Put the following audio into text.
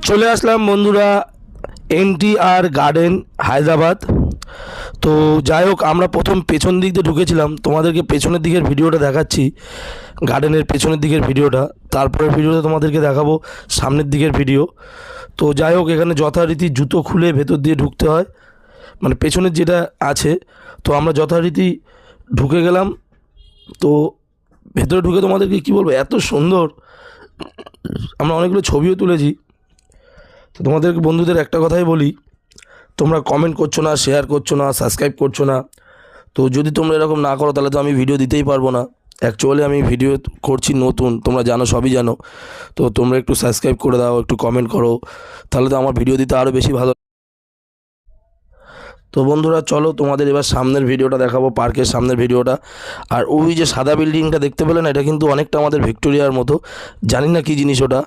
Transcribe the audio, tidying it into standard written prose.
চলে আসলাম বন্ধুরা NTR garden Hyderabad. তো যাই হোক, আমরা প্রথম পেছন দিক দিয়ে ঢুকেছিলাম, তোমাদেরকে পেছনের দিকের ভিডিওটা দেখাচ্ছি, গার্ডেনের পেছনের দিকের ভিডিওটা। তারপরের ভিডিওতে তোমাদেরকে দেখাবো সামনের দিকের ভিডিও। তো যাই হোক, এখানে যথারীতি জুতো খুলে ভেতর দিয়ে ঢুকতে হয়, মানে পেছনের যেটা আছে। তো আমরা যথারীতি ঢুকে গেলাম। তো ভেতরে ঢুকে তোমাদেরকে কী বলবো, এত সুন্দর, আমরা অনেকগুলো ছবিও তুলেছি। তো তোমাদেরকে বন্ধুদের একটা কথাই বলি, তোমরা কমেন্ট করছো না, শেয়ার করছো না, সাবস্ক্রাইব করছো না। তো যদি তোমরা এরকম না করো তাহলে তো আমি ভিডিও দিতেই পারবো না। অ্যাকচুয়ালি আমি ভিডিও করছি নতুন, তোমরা জানো, সবই জানো। তো তোমরা একটু সাবস্ক্রাইব করে দাও, একটু কমেন্ট করো, তাহলে তো আমার ভিডিও দিতে আরও বেশি ভালো। তো বন্ধুরা চলো, তোমাদের এবার সামনের ভিডিওটা দেখাবো, পার্কের সামনের ভিডিওটা। আর ওই যে সাদা বিল্ডিংটা দেখতে পেলে না, এটা কিন্তু অনেকটা আমাদের ভিক্টোরিয়ার মতো, জানি না কী জিনিস ওটা।